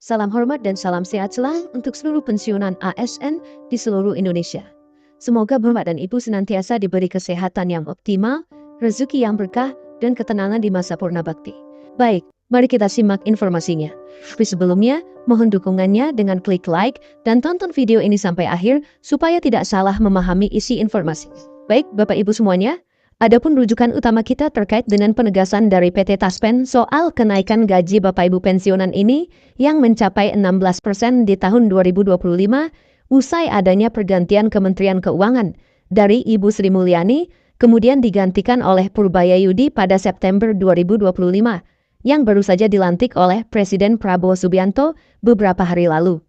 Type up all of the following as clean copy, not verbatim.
Salam hormat dan salam sehat selalu untuk seluruh pensiunan ASN di seluruh Indonesia. Semoga Bapak dan Ibu senantiasa diberi kesehatan yang optimal, rezeki yang berkah, dan ketenangan di masa purna bakti. Baik, mari kita simak informasinya. Tapi sebelumnya, mohon dukungannya dengan klik like dan tonton video ini sampai akhir supaya tidak salah memahami isi informasi. Baik, Bapak Ibu semuanya, adapun rujukan utama kita terkait dengan penegasan dari PT Taspen soal kenaikan gaji Bapak Ibu pensiunan ini yang mencapai 16% di tahun 2025 usai adanya pergantian Kementerian Keuangan dari Ibu Sri Mulyani kemudian digantikan oleh Purbaya Yudi pada September 2025 yang baru saja dilantik oleh Presiden Prabowo Subianto beberapa hari lalu.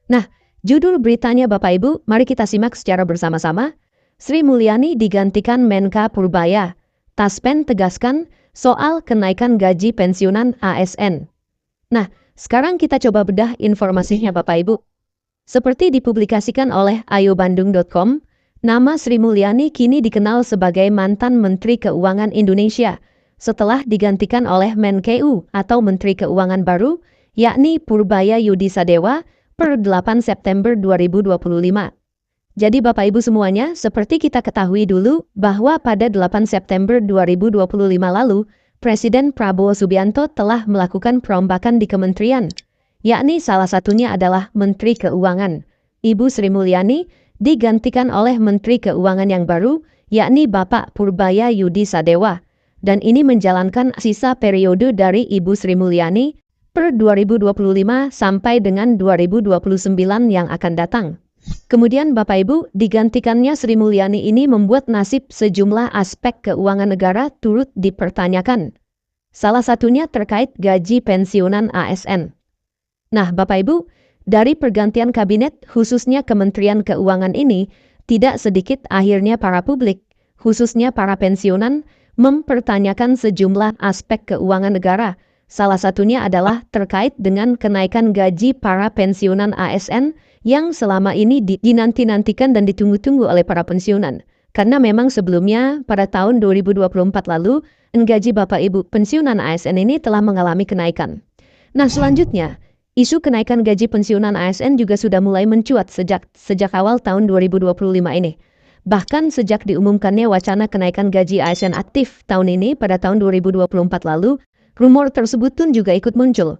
Nah, judul beritanya Bapak Ibu, mari kita simak secara bersama-sama. Sri Mulyani digantikan Menka Purbaya. Taspen tegaskan soal kenaikan gaji pensiunan ASN. Nah, sekarang kita coba bedah informasinya Bapak Ibu. Seperti dipublikasikan oleh ayobandung.com, nama Sri Mulyani kini dikenal sebagai mantan Menteri Keuangan Indonesia setelah digantikan oleh Menkeu atau Menteri Keuangan baru, yakni Purbaya Yudi Sadewa per 8 September 2025. Jadi Bapak Ibu semuanya, seperti kita ketahui dulu bahwa pada 8 September 2025 lalu, Presiden Prabowo Subianto telah melakukan perombakan di kementerian, yakni salah satunya adalah Menteri Keuangan. Ibu Sri Mulyani digantikan oleh Menteri Keuangan yang baru, yakni Bapak Purbaya Yudi Sadewa. Dan ini menjalankan sisa periode dari Ibu Sri Mulyani per 2025 sampai dengan 2029 yang akan datang. Kemudian Bapak Ibu, digantikannya Sri Mulyani ini membuat nasib sejumlah aspek keuangan negara turut dipertanyakan. Salah satunya terkait gaji pensiunan ASN. Nah Bapak Ibu, dari pergantian kabinet khususnya Kementerian Keuangan ini, tidak sedikit akhirnya para publik, khususnya para pensiunan, mempertanyakan sejumlah aspek keuangan negara. Salah satunya adalah terkait dengan kenaikan gaji para pensiunan ASN yang selama ini dinanti-nantikan dan ditunggu-tunggu oleh para pensiunan. Karena memang sebelumnya pada tahun 2024 lalu, gaji Bapak Ibu pensiunan ASN ini telah mengalami kenaikan. Nah selanjutnya, isu kenaikan gaji pensiunan ASN juga sudah mulai mencuat sejak awal tahun 2025 ini. Bahkan sejak diumumkannya wacana kenaikan gaji ASN aktif tahun ini pada tahun 2024 lalu, rumor tersebut pun juga ikut muncul.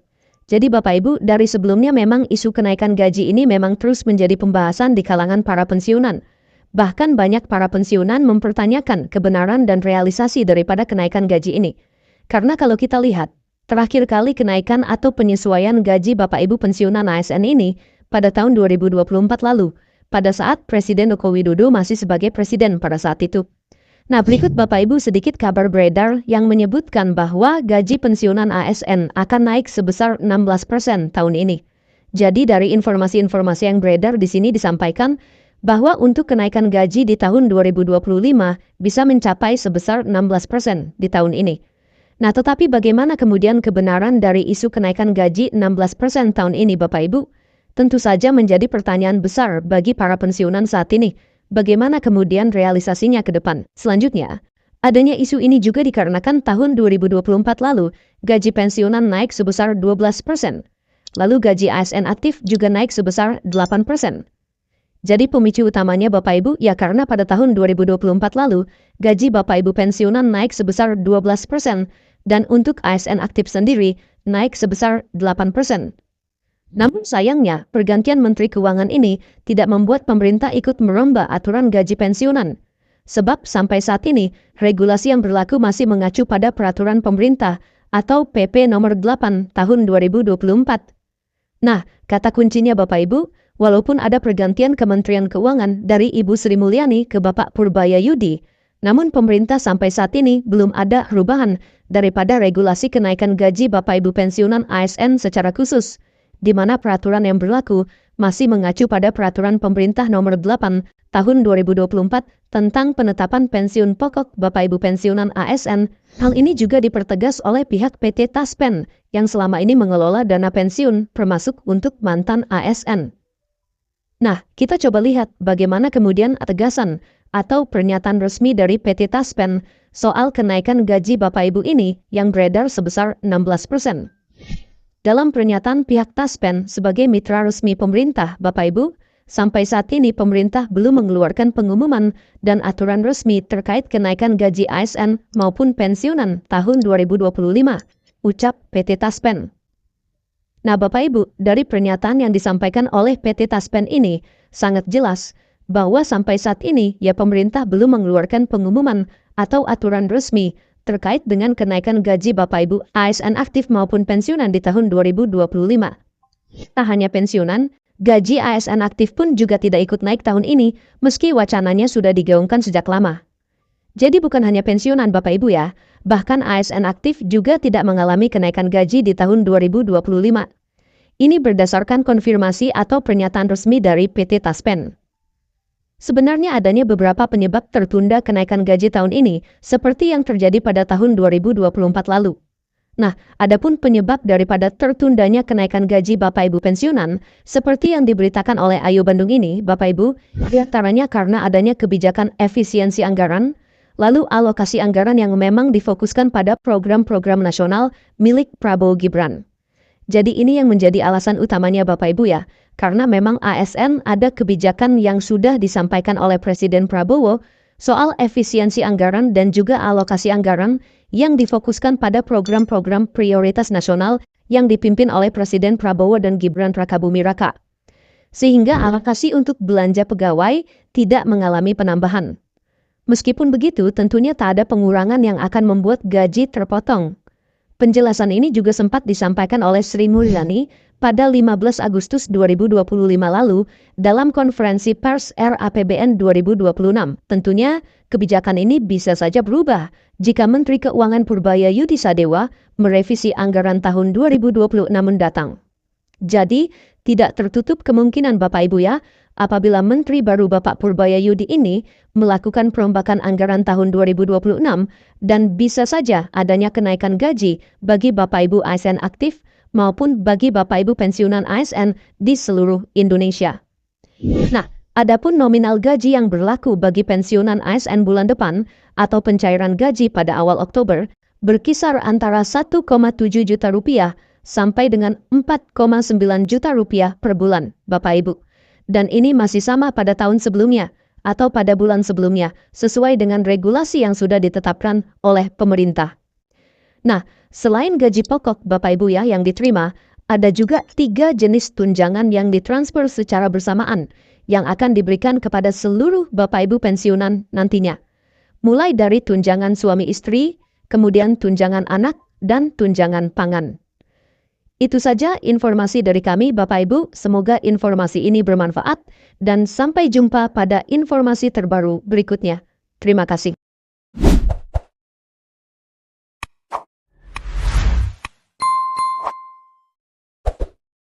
Jadi Bapak Ibu, dari sebelumnya memang isu kenaikan gaji ini memang terus menjadi pembahasan di kalangan para pensiunan. Bahkan banyak para pensiunan mempertanyakan kebenaran dan realisasi daripada kenaikan gaji ini. Karena kalau kita lihat, terakhir kali kenaikan atau penyesuaian gaji Bapak Ibu pensiunan ASN ini pada tahun 2024 lalu, pada saat Presiden Joko Widodo masih sebagai presiden pada saat itu. Nah berikut Bapak Ibu sedikit kabar beredar yang menyebutkan bahwa gaji pensiunan ASN akan naik sebesar 16% tahun ini. Jadi dari informasi-informasi yang beredar di sini disampaikan bahwa untuk kenaikan gaji di tahun 2025 bisa mencapai sebesar 16% di tahun ini. Nah tetapi bagaimana kemudian kebenaran dari isu kenaikan gaji 16% tahun ini Bapak Ibu? Tentu saja menjadi pertanyaan besar bagi para pensiunan saat ini. Bagaimana kemudian realisasinya ke depan? Selanjutnya, adanya isu ini juga dikarenakan tahun 2024 lalu, gaji pensiunan naik sebesar 12%. Lalu gaji ASN aktif juga naik sebesar 8%. Jadi pemicu utamanya Bapak Ibu, ya karena pada tahun 2024 lalu, gaji Bapak Ibu pensiunan naik sebesar 12%, dan untuk ASN aktif sendiri, naik sebesar 8%. Namun sayangnya, pergantian Menteri Keuangan ini tidak membuat pemerintah ikut merombak aturan gaji pensiunan. Sebab sampai saat ini, regulasi yang berlaku masih mengacu pada peraturan pemerintah atau PP nomor 8 tahun 2024. Nah, kata kuncinya Bapak Ibu, walaupun ada pergantian Kementerian Keuangan dari Ibu Sri Mulyani ke Bapak Purbaya Yudi, namun pemerintah sampai saat ini belum ada perubahan daripada regulasi kenaikan gaji Bapak Ibu pensiunan ASN secara khusus, di mana peraturan yang berlaku masih mengacu pada peraturan pemerintah nomor 8 tahun 2024 tentang penetapan pensiun pokok Bapak Ibu pensiunan ASN. Hal ini juga dipertegas oleh pihak PT Taspen yang selama ini mengelola dana pensiun termasuk untuk mantan ASN. Nah, kita coba lihat bagaimana kemudian tegasan atau pernyataan resmi dari PT Taspen soal kenaikan gaji Bapak Ibu ini yang beredar sebesar 16%. Dalam pernyataan pihak Taspen sebagai mitra resmi pemerintah, Bapak Ibu, sampai saat ini pemerintah belum mengeluarkan pengumuman dan aturan resmi terkait kenaikan gaji ASN maupun pensiunan tahun 2025, ucap PT Taspen. Nah Bapak Ibu, dari pernyataan yang disampaikan oleh PT Taspen ini, sangat jelas bahwa sampai saat ini ya pemerintah belum mengeluarkan pengumuman atau aturan resmi terkait dengan kenaikan gaji Bapak Ibu ASN aktif maupun pensiunan di tahun 2025. Tak hanya pensiunan, gaji ASN aktif pun juga tidak ikut naik tahun ini meski wacananya sudah digaungkan sejak lama. Jadi bukan hanya pensiunan Bapak Ibu ya, bahkan ASN aktif juga tidak mengalami kenaikan gaji di tahun 2025. Ini berdasarkan konfirmasi atau pernyataan resmi dari PT Taspen. Sebenarnya adanya beberapa penyebab tertunda kenaikan gaji tahun ini, seperti yang terjadi pada tahun 2024 lalu. Nah, adapun penyebab daripada tertundanya kenaikan gaji Bapak Ibu pensiunan, seperti yang diberitakan oleh Ayo Bandung ini, Bapak Ibu, diantaranya karena adanya kebijakan efisiensi anggaran, lalu alokasi anggaran yang memang difokuskan pada program-program nasional milik Prabowo Gibran. Jadi ini yang menjadi alasan utamanya Bapak Ibu ya, karena memang ASN ada kebijakan yang sudah disampaikan oleh Presiden Prabowo soal efisiensi anggaran dan juga alokasi anggaran yang difokuskan pada program-program prioritas nasional yang dipimpin oleh Presiden Prabowo dan Gibran Rakabuming Raka. Sehingga alokasi untuk belanja pegawai tidak mengalami penambahan. Meskipun begitu, tentunya tak ada pengurangan yang akan membuat gaji terpotong. Penjelasan ini juga sempat disampaikan oleh Sri Mulyani pada 15 Agustus 2025 lalu dalam konferensi pers RAPBN 2026. Tentunya, kebijakan ini bisa saja berubah jika Menteri Keuangan Purbaya Yudhisadewa merevisi anggaran tahun 2026 mendatang. Jadi, tidak tertutup kemungkinan Bapak Ibu ya, apabila Menteri baru Bapak Purbaya Yudi ini melakukan perombakan anggaran tahun 2026 dan bisa saja adanya kenaikan gaji bagi Bapak Ibu ASN aktif maupun bagi Bapak Ibu pensiunan ASN di seluruh Indonesia. Nah, adapun nominal gaji yang berlaku bagi pensiunan ASN bulan depan atau pencairan gaji pada awal Oktober berkisar antara 1,7 juta rupiah sampai dengan 4,9 juta rupiah per bulan, Bapak Ibu. Dan ini masih sama pada tahun sebelumnya atau pada bulan sebelumnya sesuai dengan regulasi yang sudah ditetapkan oleh pemerintah. Nah, selain gaji pokok Bapak Ibu ya yang diterima, ada juga 3 jenis tunjangan yang ditransfer secara bersamaan yang akan diberikan kepada seluruh Bapak Ibu pensiunan nantinya. Mulai dari tunjangan suami istri, kemudian tunjangan anak, dan tunjangan pangan. Itu saja informasi dari kami Bapak Ibu, semoga informasi ini bermanfaat dan sampai jumpa pada informasi terbaru berikutnya. Terima kasih.